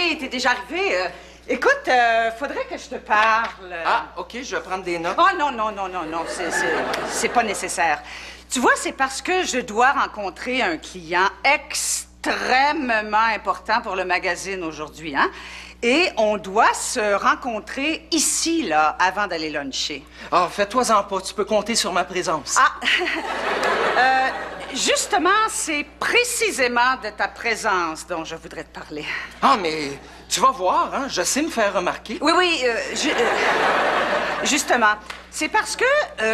oui, t'es déjà arrivé. Écoute, faudrait que je te parle. Ah, OK, je vais prendre des notes. Oh non, c'est pas nécessaire. Tu vois, c'est parce que je dois rencontrer un client extrêmement important pour le magazine aujourd'hui, hein? Et on doit se rencontrer ici, là, avant d'aller luncher. Ah, fais-toi-en pas, tu peux compter sur ma présence. Ah! Justement, c'est précisément de ta présence dont je voudrais te parler. Ah, mais tu vas voir, hein, je sais me faire remarquer. Oui, justement, c'est parce que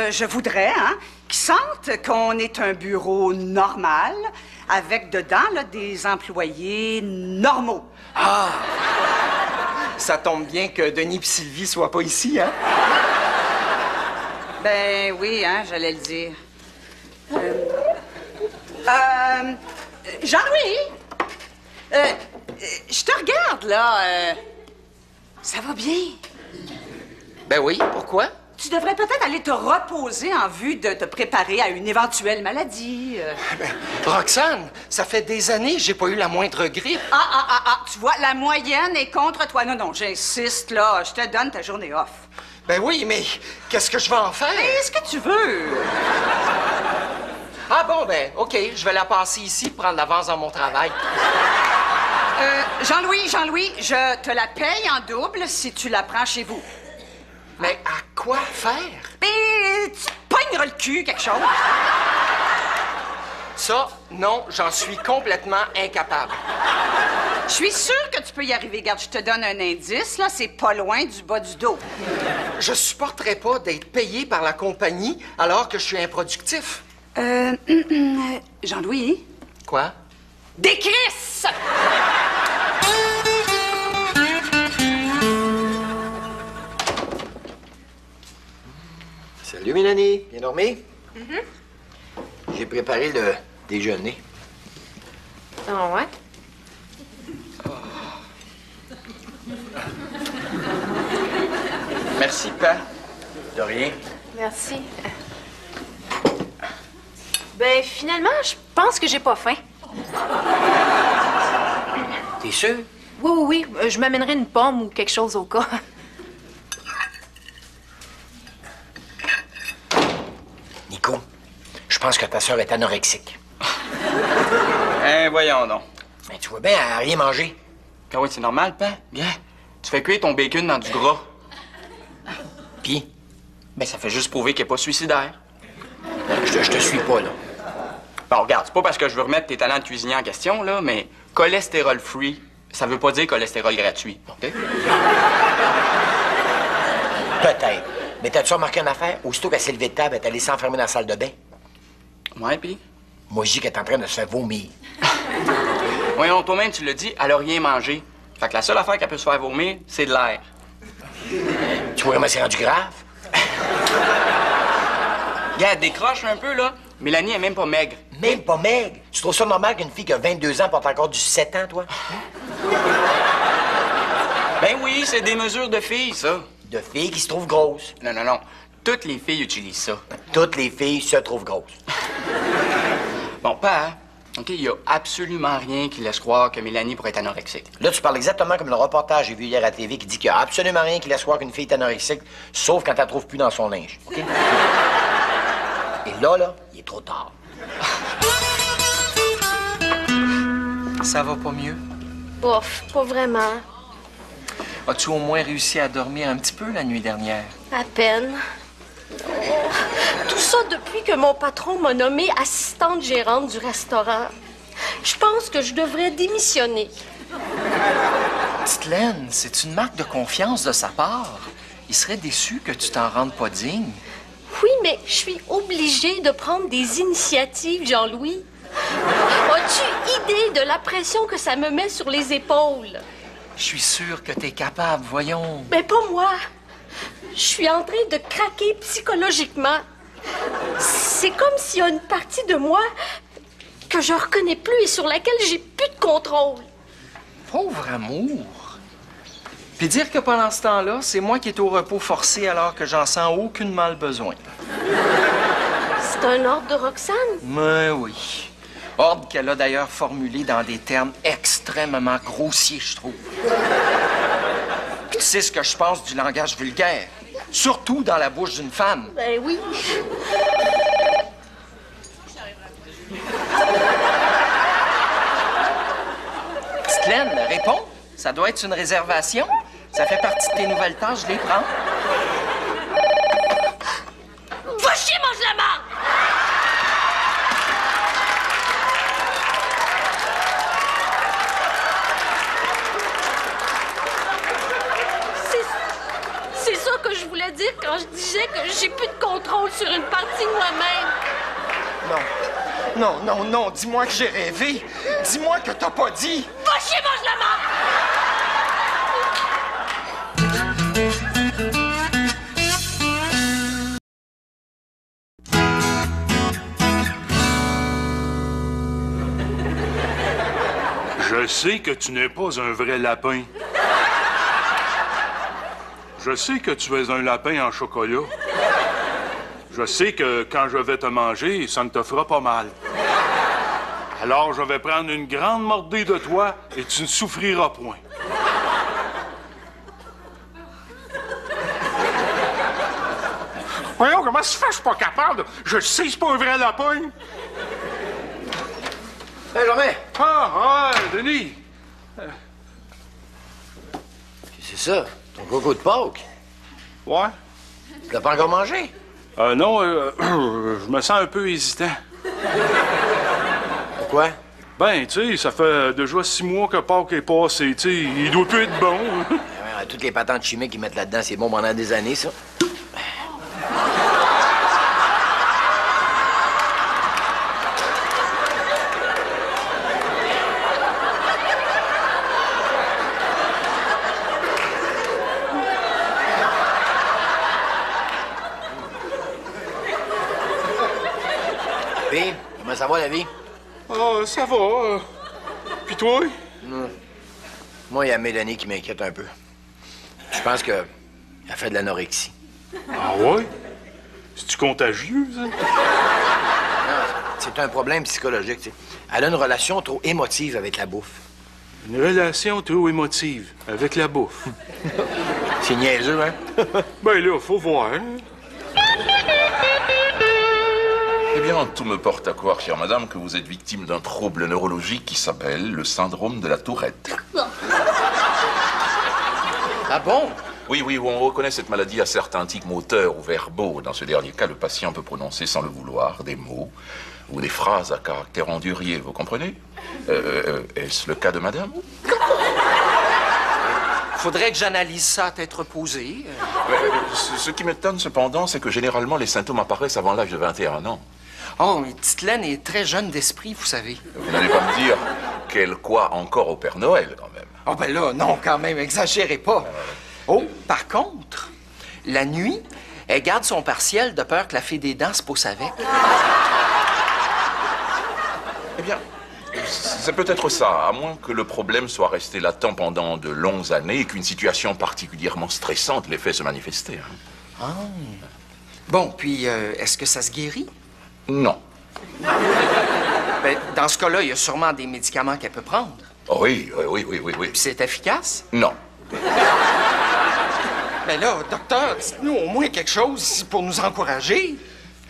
je voudrais, hein, qu'ils sentent qu'on est un bureau normal, avec dedans, là, des employés normaux. Ah! Ça tombe bien que Denis et Sylvie soient pas ici, hein? Ben oui, hein, j'allais le dire. Jean-Louis! Je te regarde, là. Ça va bien? Ben oui, pourquoi? Tu devrais peut-être aller te reposer en vue de te préparer à une éventuelle maladie. Ben, Roxane, ça fait des années que j'ai pas eu la moindre grippe. Tu vois, la moyenne est contre toi. Non, j'insiste, là. Je te donne ta journée off. Ben oui, mais qu'est-ce que je vais en faire? Mais ce que tu veux. Ah bon, ben, OK, je vais la passer ici, prendre l'avance dans mon travail. Jean-Louis, je te la paye en double si tu la prends chez vous. Mais à quoi faire? Ben, tu pogneras le cul, quelque chose. Ça, non, j'en suis complètement incapable. Je suis sûre que tu peux y arriver. Regarde, je te donne un indice, là, c'est pas loin du bas du dos. Je supporterais pas d'être payé par la compagnie alors que je suis improductif. Jean-Louis? Quoi? Des crisses! Salut, Mélanie. Bien dormi? J'ai préparé le déjeuner. Ah ouais? Merci, Pa. De rien. Merci. Ben, finalement, je pense que j'ai pas faim. T'es sûr? Oui. Je m'amènerai une pomme ou quelque chose au cas. Nico, je pense que ta sœur est anorexique. Voyons donc. Mais tu vois bien, elle a rien mangé. Ah oui, c'est normal, Pa. Bien. Tu fais cuire ton bacon dans du gras. Puis, Ben, ça fait juste prouver qu'elle est pas suicidaire. je te suis pas, là. Bon, regarde, c'est pas parce que je veux remettre tes talents de cuisinier en question, là, mais cholestérol free, ça veut pas dire cholestérol gratuit. OK? Peut-être. Mais t'as-tu remarqué une affaire? Aussitôt qu'elle s'est levée de table, elle est allée s'enfermer dans la salle de bain. Ouais, pis? Moi, je dis qu'elle est en train de se faire vomir. Voyons, toi-même, tu l'as dit, elle a rien mangé. Fait que la seule affaire qu'elle peut se faire vomir, c'est de l'air. Tu vois comment c'est rendu grave? Regarde, décroche un peu, là. Mélanie est même pas maigre. Même pas maigre. Tu trouves ça normal qu'une fille qui a 22 ans porte encore du 7 ans, toi? Ben oui, c'est des mesures de filles, ça. De filles qui se trouvent grosses. Non. Toutes les filles utilisent ça. Toutes les filles se trouvent grosses. Bon, pas, hein? OK, il y a absolument rien qui laisse croire que Mélanie pourrait être anorexique. Là, tu parles exactement comme le reportage que j'ai vu hier à la TV qui dit qu'il n'y a absolument rien qui laisse croire qu'une fille est anorexique, sauf quand elle ne trouve plus dans son linge. OK? Et là, il est trop tard. Ça va pas mieux? Bof, pas vraiment. As-tu au moins réussi à dormir un petit peu la nuit dernière? À peine. Tout ça depuis que mon patron m'a nommée assistante gérante du restaurant. Je pense que je devrais démissionner. Petite Laine, c'est une marque de confiance de sa part. Il serait déçu que tu t'en rendes pas digne. Oui, mais je suis obligée de prendre des initiatives, Jean-Louis. As-tu idée de la pression que ça me met sur les épaules? Je suis sûr que t'es capable, voyons. Mais pas moi. Je suis en train de craquer psychologiquement. C'est comme s'il y a une partie de moi que je reconnais plus et sur laquelle j'ai plus de contrôle. Pauvre amour. Puis dire que pendant ce temps-là, c'est moi qui est au repos forcé alors que j'en sens aucunement le besoin. C'est un ordre de Roxane? Mais oui. Ordre qu'elle a d'ailleurs formulé dans des termes extrêmement grossiers, je trouve. Puis tu sais ce que je pense du langage vulgaire, surtout dans la bouche d'une femme. Ben oui. Petite Laine, réponds. Ça doit être une réservation. Ça fait partie de tes nouvelles tâches, je les prends. Va chier, mange la marde! C'est ça que je voulais dire quand je disais que j'ai plus de contrôle sur une partie de moi-même. Non. Non. Dis-moi que j'ai rêvé. Dis-moi que t'as pas dit. Va chier, mange la marde! Je sais que tu n'es pas un vrai lapin. Je sais que tu es un lapin en chocolat. Je sais que quand je vais te manger, ça ne te fera pas mal. Alors je vais prendre une grande mordée de toi et tu ne souffriras point. Voyons, comment ça se fait que je suis pas capable? Je sais que c'est pas un vrai lapin. Hé, Germain! Ah, ouais, Denis! C'est ça, ton coco de Pâques. Ouais? Tu l'as pas encore mangé? Non, je me sens un peu hésitant. Pourquoi? Ben, tu sais, ça fait déjà 6 mois que Pâques est passé, tu sais, il doit plus être bon. Ouais, toutes les patentes chimiques qu'ils mettent là-dedans, c'est bon pendant des années, ça. Puis, comment ça va, la vie? Ah, ça va. Puis toi? Moi, il y a Mélanie qui m'inquiète un peu. Je pense qu'elle fait de l'anorexie. Ah ouais? C'est-tu contagieux, ça? Non, c'est un problème psychologique, tu sais. Elle a une relation trop émotive avec la bouffe. Une relation trop émotive avec la bouffe. C'est niaiseux, hein? Ben là, faut voir. Eh bien, tout me porte à croire, chère madame, que vous êtes victime d'un trouble neurologique qui s'appelle le syndrome de la Tourette. Ah bon? Oui, on reconnaît cette maladie à certains tics moteurs ou verbaux. Dans ce dernier cas, le patient peut prononcer sans le vouloir des mots ou des phrases à caractère endurier, vous comprenez? Est-ce le cas de madame? Faudrait que j'analyse ça à tête reposée. Ce qui m'étonne cependant, c'est que généralement les symptômes apparaissent avant l'âge de 21 ans. Oh, mais Petite Laine est très jeune d'esprit, vous savez. Vous n'allez pas me dire qu'elle croit encore au Père Noël, quand même. Oh, ben là, non, quand même, exagérez pas. Oh, par contre, la nuit, elle garde son partiel de peur que la fée des dents se pousse avec. Eh bien, c'est peut-être ça, à moins que le problème soit resté latent pendant de longues années et qu'une situation particulièrement stressante l'ait fait se manifester. Ah. Bon, puis, est-ce que ça se guérit? Non. Ben, dans ce cas-là, il y a sûrement des médicaments qu'elle peut prendre. Oh, oui. Puis c'est efficace? Non. Ben là, docteur, dites-nous au moins quelque chose ici pour nous encourager.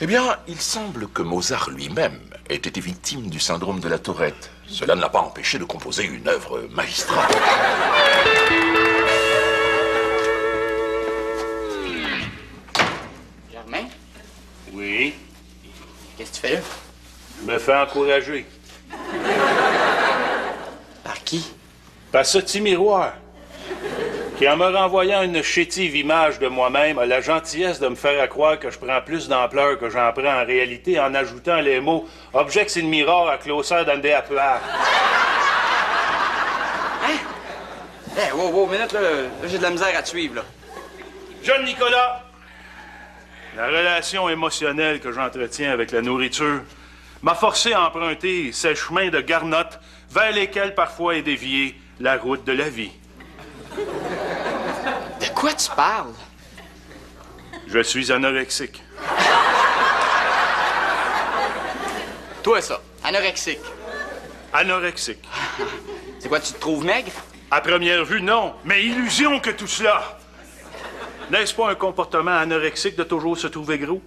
Eh bien, il semble que Mozart lui-même ait été victime du syndrome de la Tourette. Cela ne l'a pas empêché de composer une œuvre magistrale. Germain, Oui, qu'est-ce que tu fais là? je me fais encourager. Par qui? Par ce petit miroir, qui, en me renvoyant une chétive image de moi-même, a la gentillesse de me faire croire que je prends plus d'ampleur que j'en prends en réalité en ajoutant les mots « Objects in mirror are closer than they appear ». Hein? Hey, wow, minute, là, j'ai de la misère à te suivre, là. Jeune Nicolas, la relation émotionnelle que j'entretiens avec la nourriture m'a forcé à emprunter ces chemins de garnottes vers lesquels parfois est déviée la route de la vie. De quoi tu parles? Je suis anorexique. Toi, ça, anorexique. Anorexique. C'est quoi, tu te trouves maigre? À première vue, non. Mais illusion que tout cela. N'est-ce pas un comportement anorexique de toujours se trouver gros?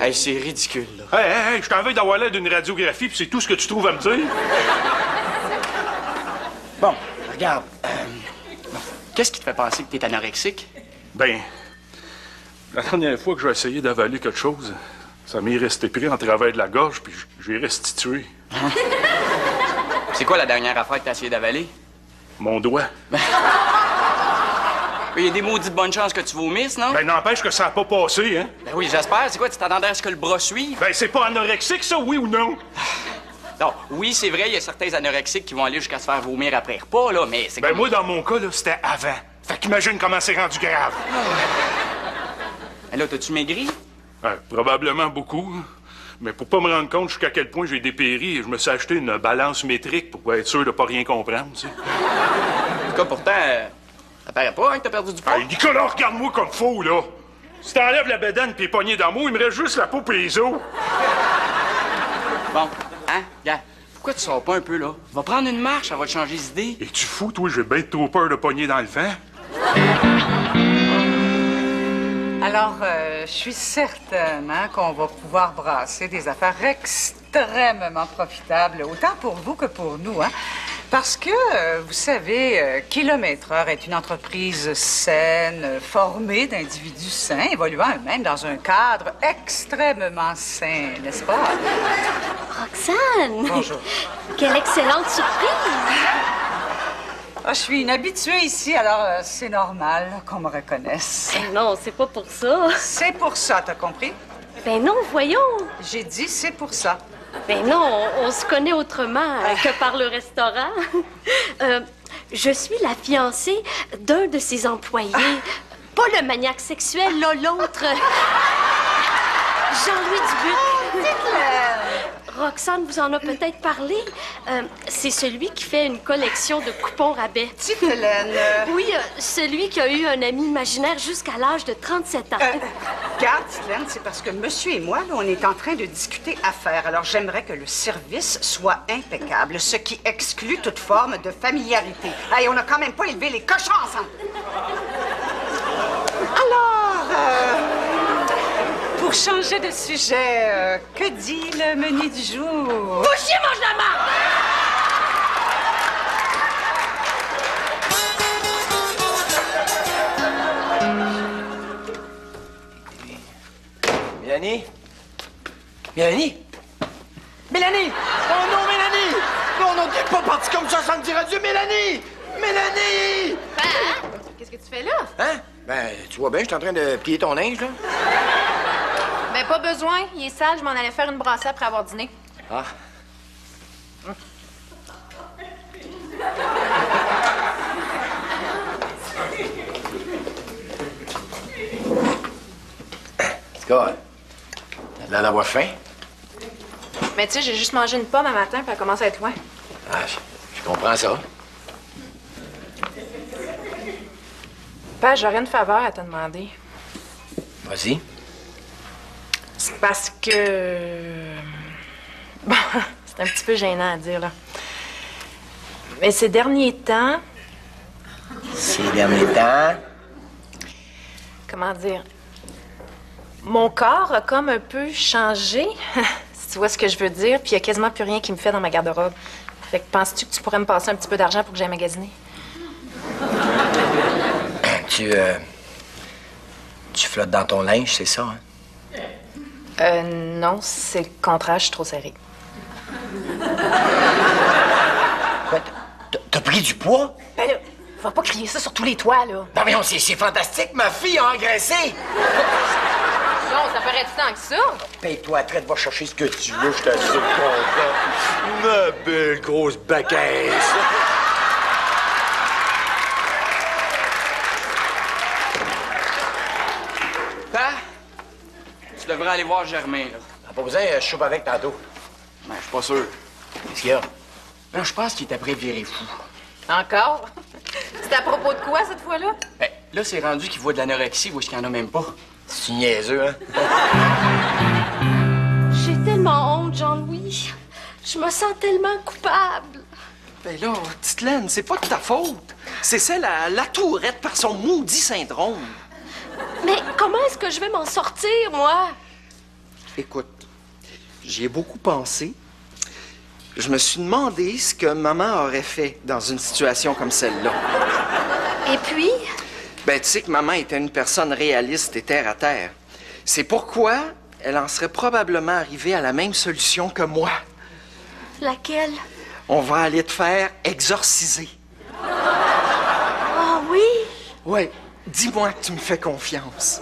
Hey, c'est ridicule, là. Hey, je t'en veux d'avoir l'air d'une radiographie, puis c'est tout ce que tu trouves à me dire? Bon, regarde. Qu'est-ce qui te fait penser que t'es anorexique? Ben, la dernière fois que j'ai essayé d'avaler quelque chose, ça m'est resté pris en travers de la gorge, puis j'ai restitué. C'est quoi la dernière affaire que t'as essayé d'avaler? Mon doigt. Il y a des maudites bonnes chances que tu vomisses, non? Ben, n'empêche que ça n'a pas passé, hein? Ben oui, j'espère. C'est quoi, tu t'attendais à ce que le bras suive? Ben, c'est pas anorexique, ça, oui ou non? Non, oui, c'est vrai, il y a certains anorexiques qui vont aller jusqu'à se faire vomir après repas, là, mais c'est Ben, comme... moi, dans mon cas, là, c'était avant. Fait qu'imagine comment c'est rendu grave. Ben là, t'as-tu maigri? Probablement beaucoup. Hein. Mais pour pas me rendre compte jusqu'à quel point j'ai dépéri, je me suis acheté une balance métrique pour être sûr de pas rien comprendre, tu sais. En tout cas, pourtant, ça paraît pas, hein, que t'as perdu du poids. Hey, Nicolas, regarde-moi comme faux, là. Si t'enlèves la bédaine pis les poignées d'amour, il me reste juste la peau pis les os. Bon, hein, gars, pourquoi tu sors pas un peu, là? Va prendre une marche, ça va te changer d'idée. Es-tu fou, toi? J'ai bien trop peur de pogner dans le vent. Alors, je suis certaine hein, qu'on va pouvoir brasser des affaires extrêmement profitables, autant pour vous que pour nous. Hein, parce que, vous savez, Kilomètre-Heure est une entreprise saine, formée d'individus sains, évoluant eux-mêmes dans un cadre extrêmement sain, n'est-ce pas? Roxane! Bonjour. Quelle excellente surprise! Ah, je suis une habituée ici, alors c'est normal qu'on me reconnaisse. Ben non, c'est pas pour ça. C'est pour ça, t'as compris? Ben non, voyons. J'ai dit c'est pour ça. Ben non, on se connaît autrement que par le restaurant. Je suis la fiancée d'un de ses employés. Pas le maniaque sexuel, là, l'autre. Jean-Louis Dubuc. Roxane vous en a peut-être parlé. C'est celui qui fait une collection de coupons rabais. Petite Hélène. Oui, celui qui a eu un ami imaginaire jusqu'à l'âge de 37 ans. Regarde, Hélène, c'est parce que monsieur et moi, là, on est en train de discuter affaires. Alors, j'aimerais que le service soit impeccable, ce qui exclut toute forme de familiarité. Hey, on n'a quand même pas élevé les cochons ensemble. Alors, pour changer de sujet, que dit le menu du jour? Boucher mange la marde! Mélanie? Mélanie? Mélanie! Oh non, Mélanie! Non, non, t'es pas parti comme ça sans me dire adieu, Mélanie! Mélanie! Ben, qu'est-ce que tu fais là? Hein? Ben, tu vois bien, je suis en train de plier ton linge, là. Ben, pas besoin. Il est sale, je m'en allais faire une brassée après avoir dîné. Ah. En tout cas, t'as l'air d'avoir faim. Mais tu sais, j'ai juste mangé une pomme un matin, puis elle commence à être loin. Ah, je comprends ça. Père, j'aurais une faveur à te demander. Vas-y. C'est parce que... Bon, c'est un petit peu gênant à dire, là. Mais ces derniers temps... Ces derniers temps... Comment dire? Mon corps a comme un peu changé, si tu vois ce que je veux dire, puis il y a quasiment plus rien qui me fait dans ma garde-robe. Fait que penses-tu que tu pourrais me passer un petit peu d'argent pour que j'aille magasiner? Tu flottes dans ton linge, c'est ça, hein? Non, c'est le contraire, je suis trop serrée. Quoi? T'as pris du poids? Ben là, va pas crier ça sur tous les toits, là. Non, mais c'est fantastique, ma fille a engraissé! Non, ça paraît tant que ça. Paye-toi, traite, va chercher ce que tu veux, je t'assure content. Ma belle grosse baquette! Hein? Tu devrais aller voir Germain, là. Pas besoin, je chope avec tantôt. Ben, je suis pas sûr. Qu'est-ce qu'il y a? Non, je pense qu'il est après virer fou. Encore? C'est à propos de quoi, cette fois-là? Ben, là, c'est rendu qu'il voit de l'anorexie, où est-ce qu'il y en a même pas. C'est niaiseux, hein? J'ai tellement honte, Jean-Louis. Je me sens tellement coupable. Ben là, Titelaine, c'est pas de ta faute. C'est celle à la tourette par son maudit syndrome. Mais comment est-ce que je vais m'en sortir, moi? Écoute, j'y ai beaucoup pensé. Je me suis demandé ce que maman aurait fait dans une situation comme celle-là. Et puis? Ben, tu sais que maman était une personne réaliste et terre à terre. C'est pourquoi elle en serait probablement arrivée à la même solution que moi. Laquelle? On va aller te faire exorciser. Ah oui? Ouais, dis-moi que tu me fais confiance.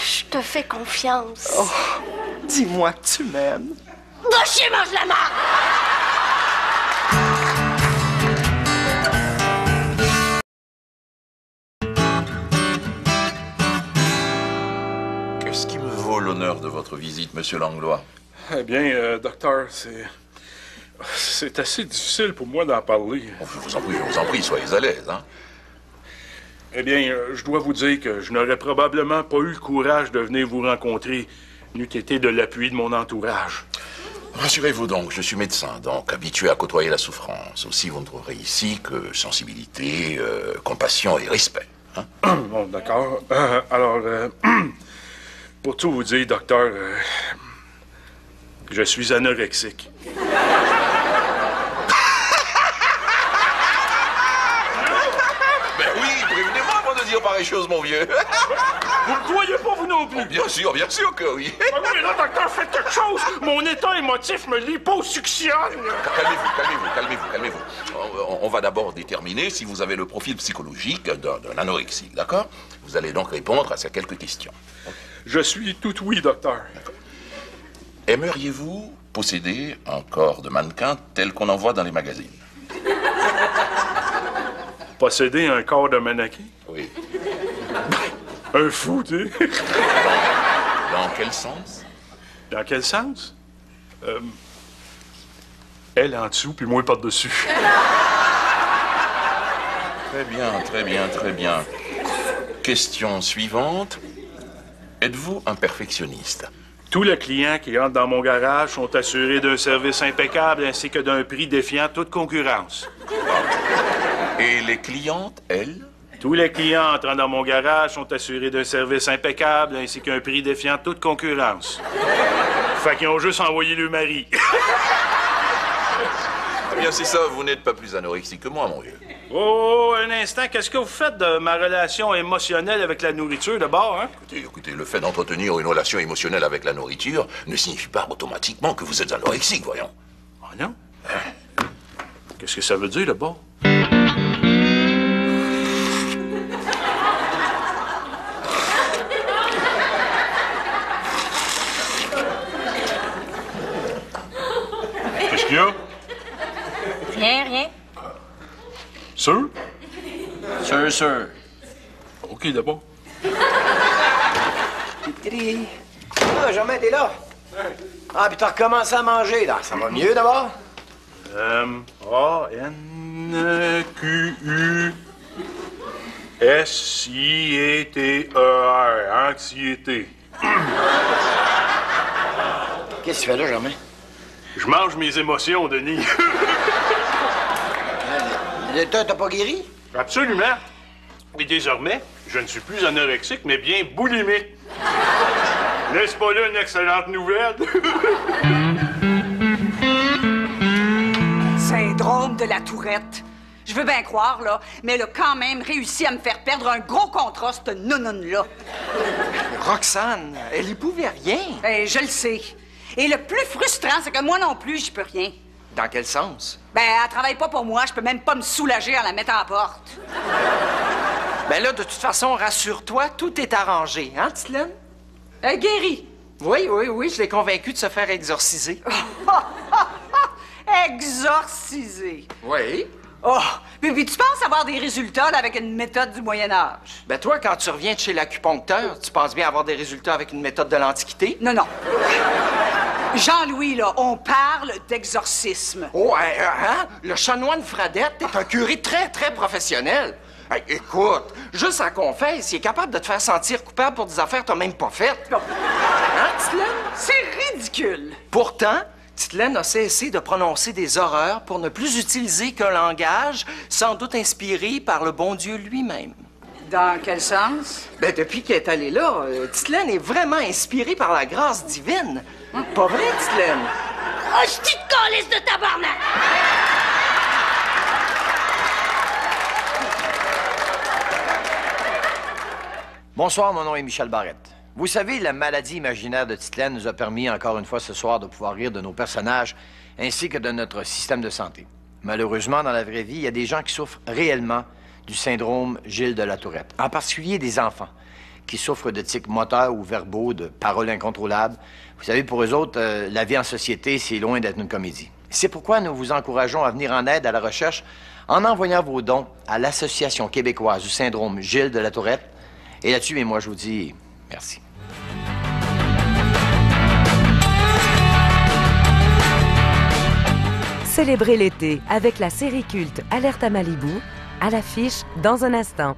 Je te fais confiance. Oh, dis-moi que tu m'aimes. Gaucher mange la marde! Qu'est-ce qui me vaut l'honneur de votre visite, Monsieur Langlois? Eh bien, docteur, c'est assez difficile pour moi d'en parler. Oh, je vous en prie, soyez à l'aise, hein? Eh bien, je dois vous dire que je n'aurais probablement pas eu le courage de venir vous rencontrer, n'eût été de l'appui de mon entourage. Rassurez-vous donc, je suis médecin, donc habitué à côtoyer la souffrance. Aussi, vous ne trouverez ici que sensibilité, compassion et respect. Hein? Bon, d'accord. Alors, pour tout vous dire, docteur, je suis anorexique. Ben oui, prévenez-moi avant de dire pareille chose, mon vieux. Vous ne croyez pas, vous non plus? Oh, bien sûr que oui. Ah oui, mais là, docteur, faites quelque chose! Mon état émotif me liposuctionne! Calmez-vous. On va d'abord déterminer si vous avez le profil psychologique d'un anorexique, d'accord? Vous allez donc répondre à ces quelques questions. Je suis tout oui, docteur. Aimeriez-vous posséder un corps de mannequin tel qu'on en voit dans les magazines? Posséder un corps de mannequin? Oui. Un fou, tu sais. Dans quel sens? Dans quel sens? Elle en dessous, puis moi par-dessus. Très bien. Question suivante. Êtes-vous un perfectionniste? Tous les clients qui entrent dans mon garage sont assurés d'un service impeccable ainsi que d'un prix défiant toute concurrence. Et les clientes, elles? Tous les clients entrant dans mon garage sont assurés d'un service impeccable ainsi qu'un prix défiant toute concurrence. Fait qu'ils ont juste envoyé le mari. Eh bien, c'est ça, vous n'êtes pas plus anorexique que moi, mon vieux. Oh, un instant, qu'est-ce que vous faites de ma relation émotionnelle avec la nourriture de bord, hein? Écoutez, le fait d'entretenir une relation émotionnelle avec la nourriture ne signifie pas automatiquement que vous êtes anorexique, voyons. Ah non? Hein? Qu'est-ce que ça veut dire, de bord? Qu'est-ce qu'il y a? Rien. Sûr? Sûr. OK, d'abord. Ah, Germain, t'es là? Ah, puis t'as recommencé à manger, là. Ça va mieux, d'abord? A-N-Q-U-S-I-E-T-E-R. Anxiété. Qu'est-ce que tu fais là, Germain? Je mange mes émotions, Denis. T'as pas guéri? Absolument. Et désormais, je ne suis plus anorexique, mais bien boulimique. N'est-ce pas là une excellente nouvelle? Syndrome de la tourette. Je veux bien croire, là, mais elle a quand même réussi à me faire perdre un gros contrat, cette nononne-là. Roxane, elle y pouvait rien. Ben, je le sais. Et le plus frustrant, c'est que moi non plus, j'y peux rien. Dans quel sens? Ben, elle travaille pas pour moi, je peux même pas me soulager en la mettant à la porte. Ben là, de toute façon, rassure-toi, tout est arrangé, hein, Titelaine? Guéri. Oui, je l'ai convaincu de se faire exorciser. Exorcisé. Oui. Oh, puis tu penses avoir des résultats là, avec une méthode du Moyen-Âge? Ben toi, quand tu reviens de chez l'acupuncteur, tu penses bien avoir des résultats avec une méthode de l'Antiquité? Non. Jean-Louis, là, on parle d'exorcisme. Oh, hein? Le chanoine Fradette est un curé très, très professionnel. Hey, écoute, juste en confesse, il est capable de te faire sentir coupable pour des affaires que t'as même pas faites. Hein, Titelaine? C'est ridicule. Pourtant, Titelaine a cessé de prononcer des horreurs pour ne plus utiliser qu'un langage sans doute inspiré par le bon Dieu lui-même. Dans quel sens? Ben, depuis qu'elle est allée là, Titelaine est vraiment inspirée par la grâce divine. Pas vrai, Titelaine? Oh, je t'y calisse de tabarnak! Bonsoir, mon nom est Michel Barrette. Vous savez, la maladie imaginaire de Titelaine nous a permis encore une fois ce soir de pouvoir rire de nos personnages ainsi que de notre système de santé. Malheureusement, dans la vraie vie, il y a des gens qui souffrent réellement du syndrome Gilles de la Tourette, en particulier des enfants qui souffrent de tics moteurs ou verbaux, de paroles incontrôlables. Vous savez, pour eux autres, la vie en société, c'est loin d'être une comédie. C'est pourquoi nous vous encourageons à venir en aide à la recherche en envoyant vos dons à l'Association québécoise du syndrome Gilles de la Tourette. Et là-dessus, moi, je vous dis merci. Célébrez l'été avec la série culte Alerte à Malibu, à l'affiche dans un instant.